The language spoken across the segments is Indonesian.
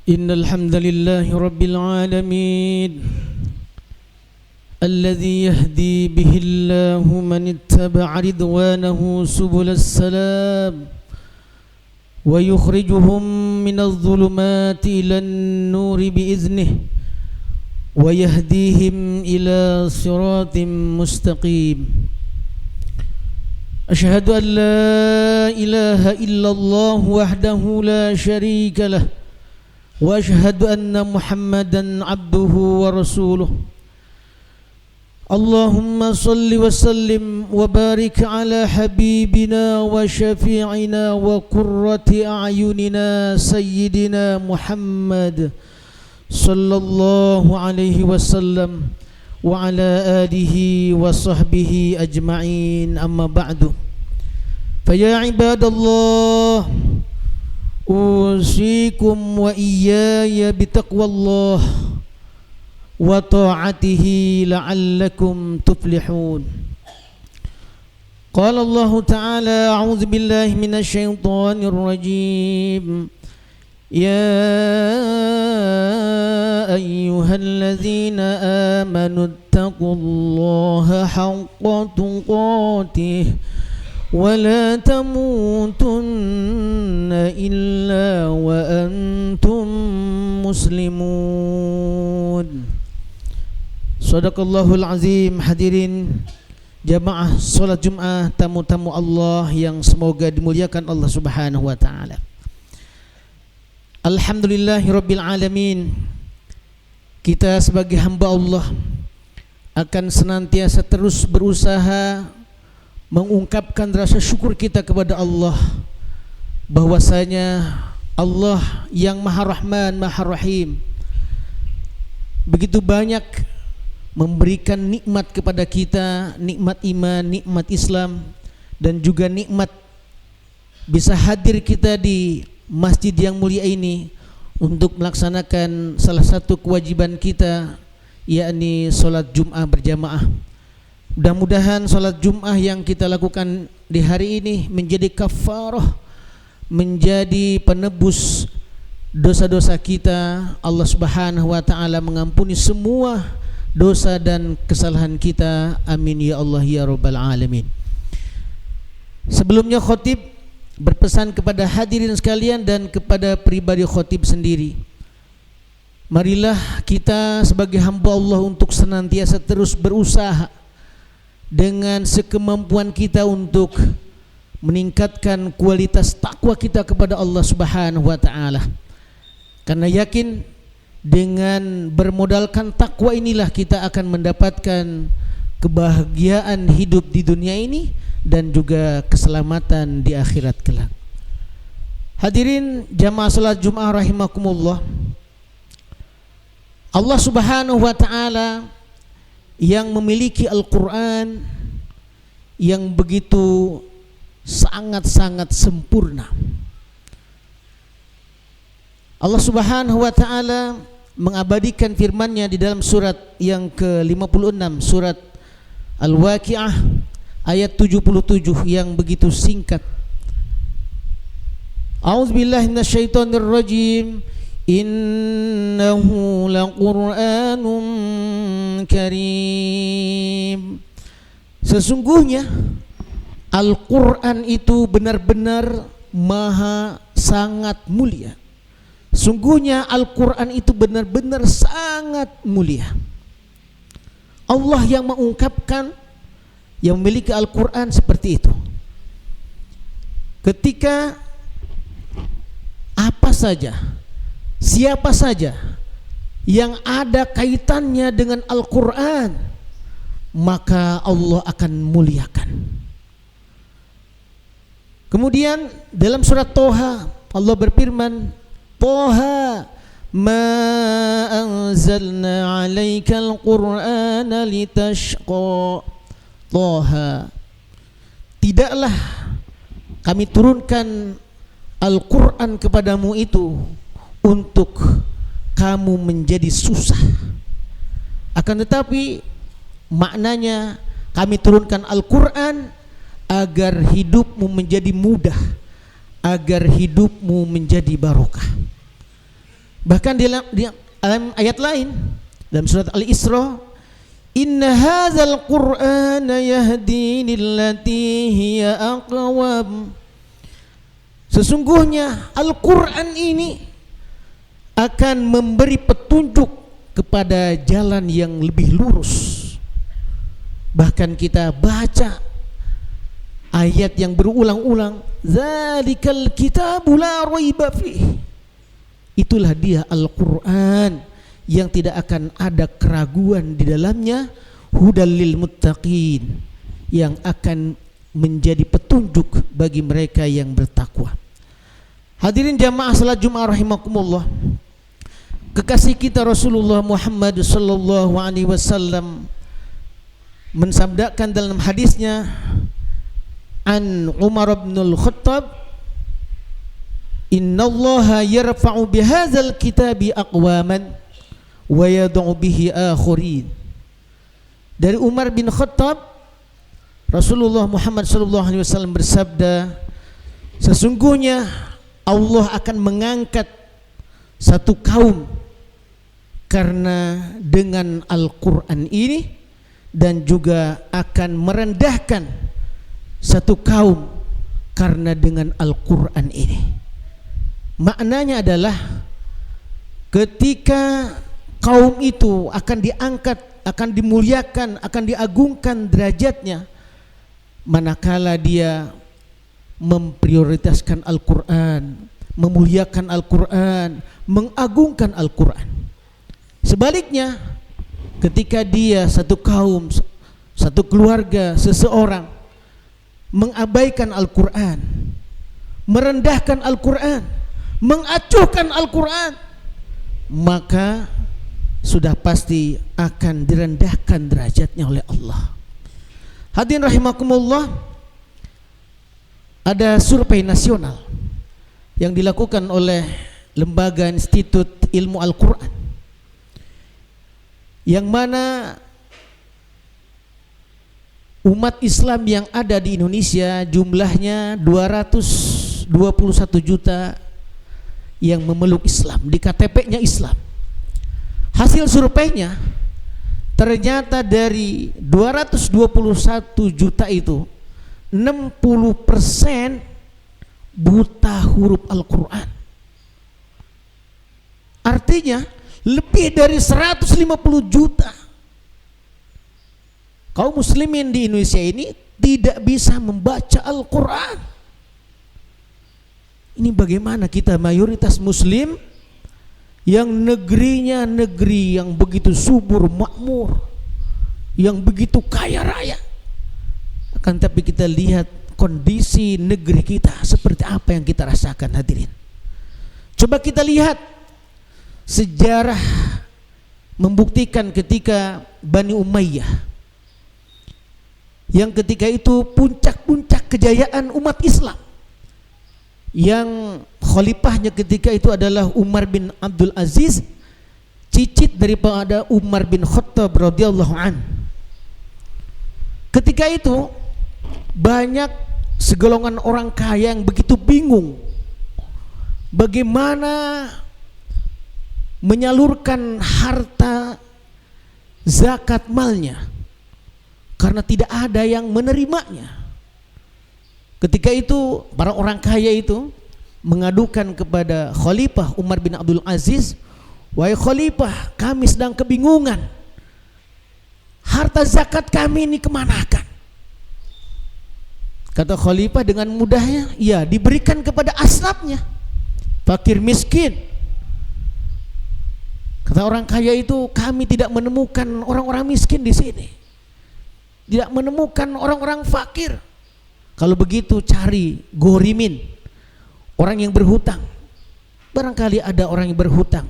إن الحمد لله رب العالمين الذي يهدي به الله من اتبع رضوانه سبل السلام ويخرجهم من الظلمات إلى النور بإذنه ويهديهم إلى صراط مستقيم أشهد أن لا إله إلا الله وحده لا شريك له وأشهد أن محمدا عبده ورسوله اللهم صل وسلم وبارك على حبيبنا وشفيعنا وقرة أعيننا سيدنا محمد صلى الله عليه وسلم وعلى آله وصحبه أجمعين أما بعد فيا عباد الله أوصيكم وإياي بتقوى الله وطاعته لعلكم تفلحون قال الله تعالى أعوذ بالله من الشيطان الرجيم يا أيها الذين آمنوا اتقوا الله حق تقاته ولا تموتن إلا وأنتم مسلمون Sadaqallahul azim. Hadirin jamaah salat Jumat, tamu-tamu Allah yang semoga dimuliakan Allah Subhanahu wa taala. Alhamdulillahirabbil alamin. Kita sebagai hamba Allah akan senantiasa terus berusaha mengungkapkan rasa syukur kita kepada Allah bahwasanya Allah yang Maha Rahman, Maha Rahim begitu banyak memberikan nikmat kepada kita, nikmat iman, nikmat Islam, dan juga nikmat bisa hadir kita di masjid yang mulia ini untuk melaksanakan salah satu kewajiban kita, yakni salat Jum'ah berjamaah. Mudah-mudahan salat Jum'ah yang kita lakukan di hari ini menjadi kafarah, menjadi penebus dosa-dosa kita. Allah Subhanahu wa taala mengampuni semua dosa dan kesalahan kita. Amin ya Allah ya Rabbal alamin. Sebelumnya khotib berpesan kepada hadirin sekalian dan kepada pribadi khotib sendiri. Marilah kita sebagai hamba Allah untuk senantiasa terus berusaha dengan sekemampuan kita untuk meningkatkan kualitas takwa kita kepada Allah Subhanahu wa taala. Karena yakin dengan bermodalkan takwa inilah kita akan mendapatkan kebahagiaan hidup di dunia ini dan juga keselamatan di akhirat kelak. Hadirin jamaah salat Jumat rahimakumullah. Allah Subhanahu wa taala yang memiliki Al-Qur'an yang begitu sangat-sangat sempurna. Allah Subhanahu wa taala mengabadikan firman-Nya di dalam surat yang ke-56, surat Al-Waqi'ah ayat 77 yang begitu singkat. A'udzubillahi minasyaitonir rajim. Innahu laqur'anun karim. Sesungguhnya Al-Qur'an itu benar-benar maha sangat mulia. Sungguhnya Al-Quran itu benar-benar sangat mulia. Allah yang mengungkapkan, yang memiliki Al-Quran seperti itu. Ketika apa saja, siapa saja yang ada kaitannya dengan Al-Quran, maka Allah akan muliakan. Kemudian dalam surat Toha Allah berfirman, Toha ma anzalna alaikal qur'ana litashqa. Toha, tidaklah kami turunkan Al-Quran kepadamu itu untuk kamu menjadi susah. Akan tetapi maknanya kami turunkan Al-Quran agar hidupmu menjadi mudah, agar hidupmu menjadi barokah. Bahkan di dalam ayat lain dalam surat Al-Isra, inna hadzal qur'ana yahdi lillati hiya aqwam. Sesungguhnya Al-Qur'an ini akan memberi petunjuk kepada jalan yang lebih lurus. Bahkan kita baca ayat yang berulang-ulang, zalikal kitabu la raiba fih. Itulah dia Al-Qur'an yang tidak akan ada keraguan di dalamnya, hudal lil muttaqin, yang akan menjadi petunjuk bagi mereka yang bertakwa. Hadirin jamaah salat Jumat rahimakumullah. Kekasih kita Rasulullah Muhammad sallallahu alaihi wasallam mensabdakan dalam hadisnya, an Umar bin Al-Khattab, innallaha yarfa'u bihadzal kitabi aqwaman wa yad'u bihi akharin. Dari Umar bin Khattab, Rasulullah Muhammad sallallahu alaihi wasallam bersabda, sesungguhnya Allah akan mengangkat satu kaum karena dengan Al-Qur'an ini, dan juga akan merendahkan satu kaum karena dengan Al-Qur'an ini. Maknanya adalah ketika kaum itu akan diangkat, akan dimuliakan, akan diagungkan derajatnya manakala dia memprioritaskan Al-Qur'an, memuliakan Al-Qur'an, mengagungkan Al-Qur'an. Sebaliknya, ketika dia satu kaum, satu keluarga, seseorang mengabaikan Al-Qur'an, merendahkan Al-Qur'an, mengacuhkan Al-Qur'an, maka sudah pasti akan direndahkan derajatnya oleh Allah. Hadirin rahimakumullah, ada survei nasional yang dilakukan oleh Lembaga Institut Ilmu Al-Quran, yang mana umat Islam yang ada di Indonesia jumlahnya 221 juta yang memeluk Islam, di KTP-nya Islam. Hasil surveinya ternyata dari 221 juta itu 60% buta huruf Al-Quran. Artinya lebih dari 150 juta kaum muslimin di Indonesia ini tidak bisa membaca Al-Quran. Ini bagaimana kita mayoritas muslim yang negerinya negeri yang begitu subur makmur, yang begitu kaya raya, akan tapi kita lihat kondisi negeri kita seperti apa yang kita rasakan. Hadirin, coba kita lihat sejarah membuktikan ketika Bani Umayyah, yang ketika itu puncak-puncak kejayaan umat Islam, yang khalifahnya ketika itu adalah Umar bin Abdul Aziz, cicit daripada Umar bin Khattab radhiyallahu an. Ketika itu banyak segolongan orang kaya yang begitu bingung bagaimana menyalurkan harta zakat malnya, karena tidak ada yang menerimanya. Ketika itu para orang kaya itu mengadukan kepada Khalifah Umar bin Abdul Aziz, wahai Khalifah, kami sedang kebingungan, harta zakat kami ini kemanakan? Kata Khalifah dengan mudahnya, ya diberikan kepada asnafnya, fakir miskin. Kata orang kaya itu, kami tidak menemukan orang-orang miskin di sini, tidak menemukan orang-orang fakir. Kalau begitu cari gorimin, orang yang berhutang. Barangkali ada orang yang berhutang.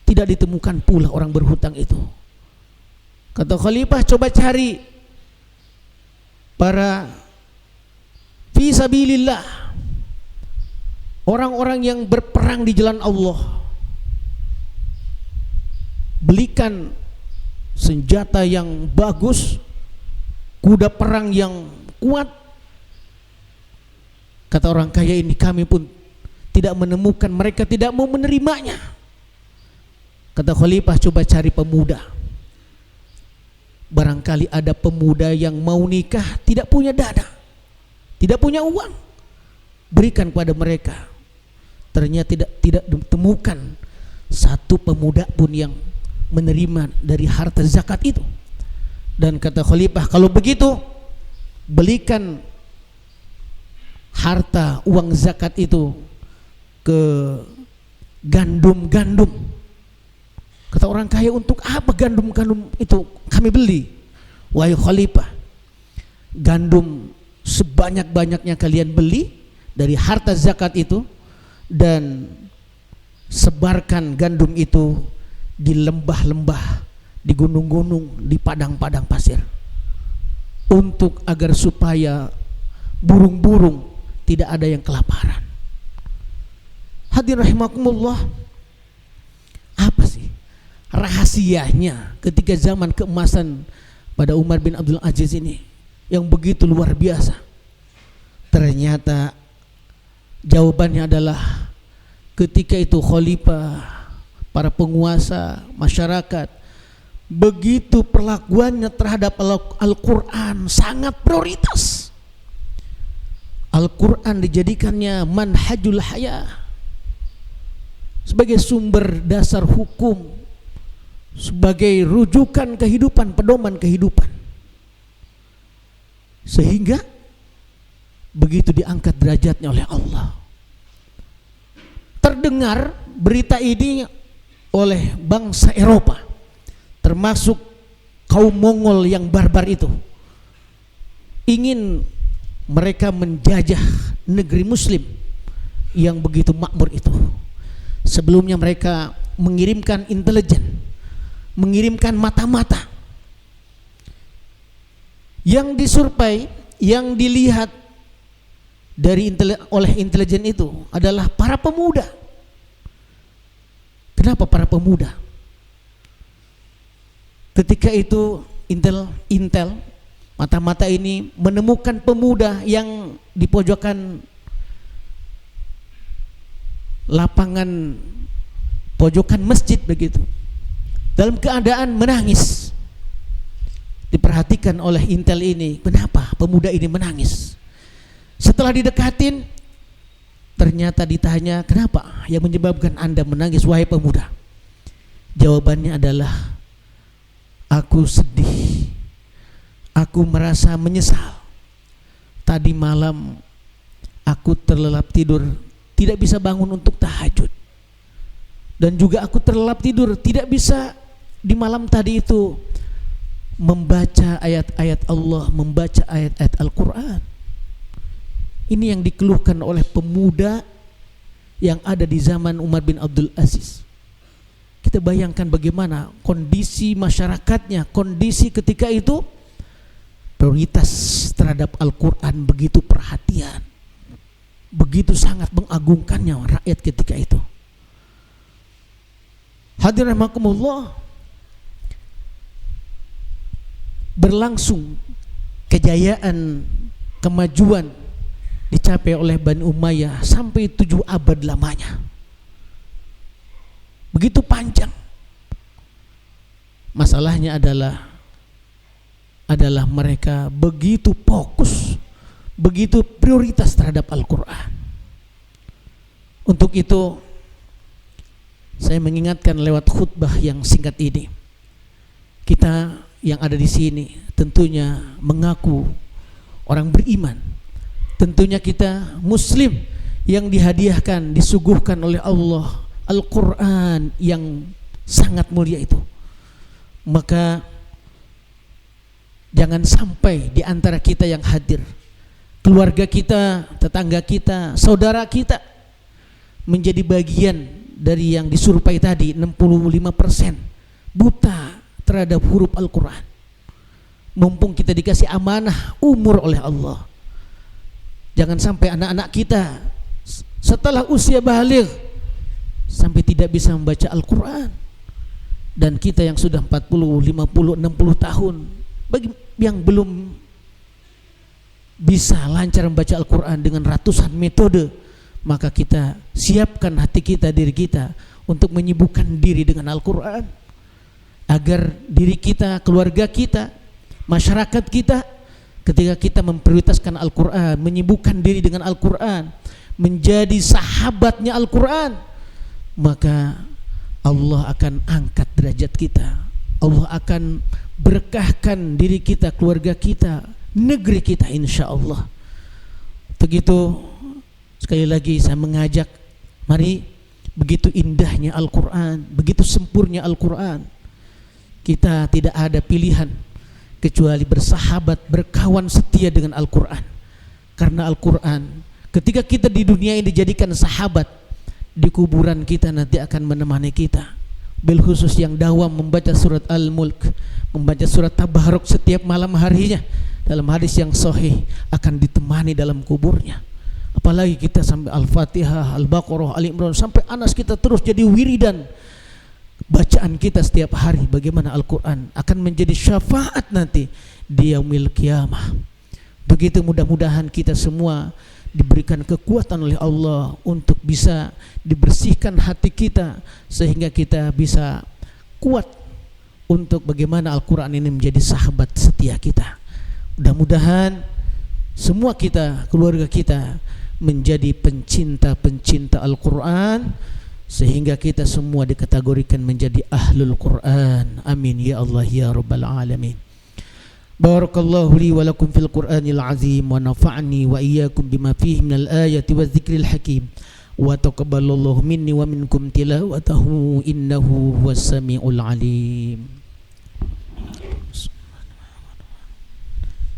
Tidak ditemukan pula orang berhutang itu. Kata Khalifah, coba cari para fisabilillah, orang-orang yang berperang di jalan Allah. Belikan senjata yang bagus, kuda perang yang kuat. Kata orang kaya ini, kami pun tidak menemukan, mereka tidak mau menerimanya. Kata khalifah, coba cari pemuda. Barangkali ada pemuda yang mau nikah, tidak punya dana, tidak punya uang, berikan kepada mereka. Ternyata tidak ditemukan satu pemuda pun yang menerima dari harta zakat itu. Dan kata khalifah, kalau begitu belikan harta uang zakat itu ke gandum-gandum. Kata orang kaya, untuk apa gandum-gandum itu kami beli? Wahai khalifah, gandum sebanyak-banyaknya kalian beli dari harta zakat itu, dan sebarkan gandum itu di lembah-lembah, di gunung-gunung, di padang-padang pasir, untuk agar supaya burung-burung tidak ada yang kelaparan. Hadirin rahimakumullah, apa sih rahasianya ketika zaman keemasan pada Umar bin Abdul Aziz ini yang begitu luar biasa? Ternyata jawabannya adalah ketika itu khalifah, para penguasa, masyarakat, begitu perlakuannya terhadap Al-Quran sangat prioritas. Al-Quran dijadikannya manhajul hayah, sebagai sumber dasar hukum, sebagai rujukan kehidupan, pedoman kehidupan, sehingga begitu diangkat derajatnya oleh Allah. Terdengar berita ini oleh bangsa Eropa, termasuk kaum Mongol yang barbar itu, ingin mereka menjajah negeri Muslim yang begitu makmur itu. Sebelumnya mereka mengirimkan intelijen, mengirimkan mata-mata. Yang disurvei, yang dilihat oleh intelijen itu adalah para pemuda. Kenapa para pemuda? Ketika itu Intel mata-mata ini menemukan pemuda yang di pojokan lapangan, pojokan masjid begitu, dalam keadaan menangis. Diperhatikan oleh Intel ini, kenapa pemuda ini menangis? Setelah didekatin, ternyata ditanya, kenapa yang menyebabkan Anda menangis wahai pemuda? Jawabannya adalah, aku sedih, aku merasa menyesal. Tadi malam aku terlelap tidur, tidak bisa bangun untuk tahajud. Dan juga aku terlelap tidur, tidak bisa di malam tadi itu membaca ayat-ayat Allah, membaca ayat-ayat Al-Quran. Ini yang dikeluhkan oleh pemuda yang ada di zaman Umar bin Abdul Aziz. Kita bayangkan bagaimana kondisi masyarakatnya, kondisi ketika itu, prioritas terhadap Al-Quran, begitu perhatian, begitu sangat mengagungkannya rakyat ketika itu. Hadirin rahimakumullah, berlangsung kejayaan, kemajuan dicapai oleh Bani Umayyah sampai 7 abad lamanya. Begitu panjang. Masalahnya adalah mereka begitu fokus, begitu prioritas terhadap Al-Quran. Untuk itu saya mengingatkan lewat khutbah yang singkat ini, kita yang ada di sini tentunya mengaku orang beriman. Tentunya kita Muslim yang dihadiahkan, disuguhkan oleh Allah Al-Quran yang sangat mulia itu. Maka jangan sampai di antara kita yang hadir, keluarga kita, tetangga kita, saudara kita menjadi bagian dari yang disurvei tadi, 65% buta terhadap huruf Al-Quran. Mumpung kita dikasih amanah umur oleh Allah, jangan sampai anak-anak kita setelah usia baligh sampai tidak bisa membaca Al-Quran. Dan kita yang sudah 40, 50, 60 tahun, bagi yang belum bisa lancar membaca Al-Quran dengan ratusan metode, maka kita siapkan hati kita, diri kita, untuk menyibukkan diri dengan Al-Quran, agar diri kita, keluarga kita, masyarakat kita, ketika kita memprioritaskan Al-Quran, menyibukkan diri dengan Al-Quran, menjadi sahabatnya Al-Quran, maka Allah akan angkat derajat kita. Allah akan berkahkan diri kita, keluarga kita, negeri kita, insya Allah. Begitu, sekali lagi saya mengajak, mari, begitu indahnya Al-Quran, begitu sempurnya Al-Quran, kita tidak ada pilihan kecuali bersahabat, berkawan setia dengan Al-Quran. Karena Al-Quran, ketika kita di dunia ini dijadikan sahabat, di kuburan kita nanti akan menemani kita. Bil khusus yang dawam membaca surat Al-Mulk, membaca surat Tabarok setiap malam harinya, dalam hadis yang sahih akan ditemani dalam kuburnya. Apalagi kita sampai Al-Fatihah, Al-Baqarah, Al-Imran, sampai Anas, kita terus jadi wiridan bacaan kita setiap hari. Bagaimana Al-Quran akan menjadi syafaat nanti di yaumil qiyamah. Begitu, mudah-mudahan kita semua diberikan kekuatan oleh Allah untuk bisa dibersihkan hati kita, sehingga kita bisa kuat untuk bagaimana Al-Quran ini menjadi sahabat setia kita. Mudah-mudahan semua kita, keluarga kita, menjadi pencinta-pencinta Al-Quran, sehingga kita semua dikategorikan menjadi ahlul Quran. Amin ya Allah ya Rabbal Alamin. Barakallahu li wa lakum fil Qur'anil azim, wa nafa'ni wa iyyakum bima fihi minal ayati waz zikril hakim, wa taqabbalallahu minni wa minkum tilawatahu innahu huwas samiul alim.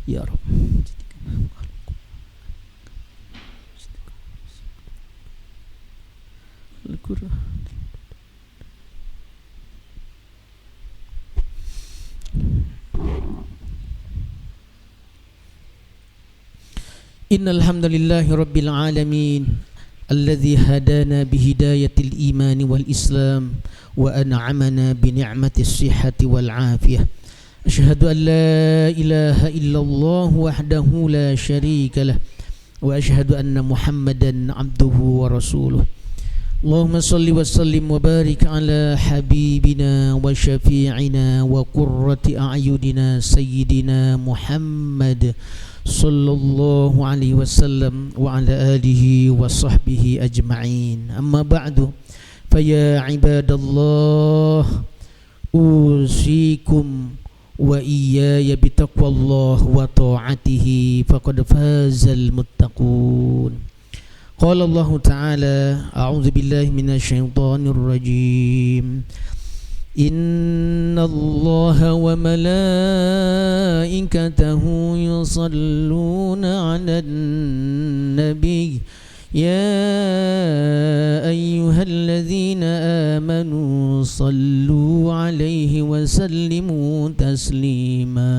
Ya Rabb. Al-Qur'an. Innal hamdalillahi rabbil alamin alladzi hadana bihidayatil imani wal islam wa an'amana bi ni'matis sihhati wal afiyah. Asyhadu an la ilaha illallah wahdahu la syarika lah wa asyhadu anna Muhammadan abduhu wa rasuluh. Allahumma salli wa sallim wa barik ala habibina wa syafi'ina wa qurrati a'yunina sayyidina Muhammad sallallahu alaihi wasallam wa ala alihi wa sahbihi ajma'in. Amma ba'du, fa ya ibadallah, usikum wa iyaya bitaqwallah wa ta'atihi faqad fazal muttaqun. Qala Allah Ta'ala, a'udzu billahi minasy syaithanir rajim. Inna Allah wa malaikatahu yusalluna 'alan nabiy ya ayyuhalladzina amanu sallu 'alaihi wa sallimu taslima.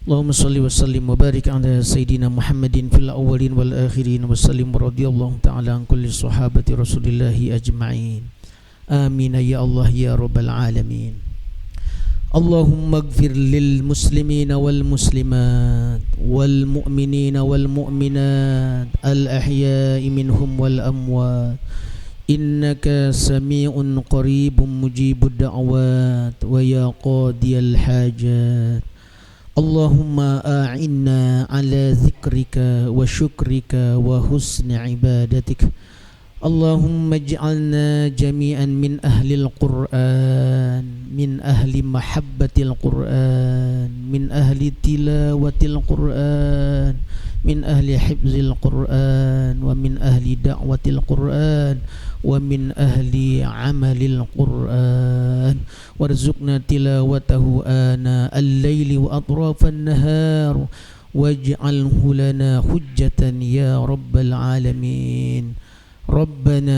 Allahumma salli wa sallim wa barik ala sayyidina Muhammadin fil awwalin wal akhirin wa sallim radhiyallahu ta'ala an kulli sahabati Rasulillahi ajma'in. Amin ya Allah ya Rabbal Alamin. Allahumma ighfir lil muslimina wal muslimat wal mu'minina wal mu'minat al ahya'i minhum wal amwat innaka sami'un qaribun mujibud da'wat wa ya qadiyal hajat. Allahumma a'inna ala zikrika wa syukrika wa husni ibadatik. Allahumma ij'alna jami'an min ahlil Qur'an, min ahli mahabbatil Qur'an, min ahli tilawatil Qur'an, min ahli hifzil Qur'an, wa min ahli da'watil Qur'an, wa min ahli amalil Qur'an. Warzuqna tilawatahu ana al-laili wa atrafan nahar, waj'alhu lana hujjatan ya Rabbal Alamin. Rabbana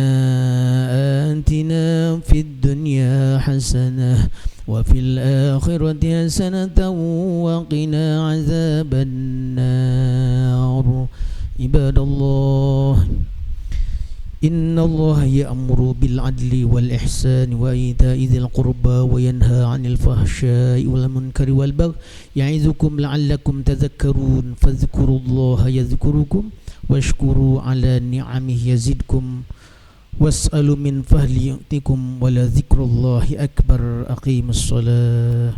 atina fid dunya hasanah wa fil akhirati hasanatan wa qina azaban nar. Ibadallah, inna Allah ya'muru bil adli wal ihsani wa ita'i dzil qurba wa yanha 'anil fahsya'i wal munkari wal baghi ya'izukum la'allakum tadhakkarun. Fadhkurullaha yadhkurukum washkuru ala ni'amihi yazidkum was'alu min fahli yu'tikum wa la dzikrullahi akbar. Aqimus shalah.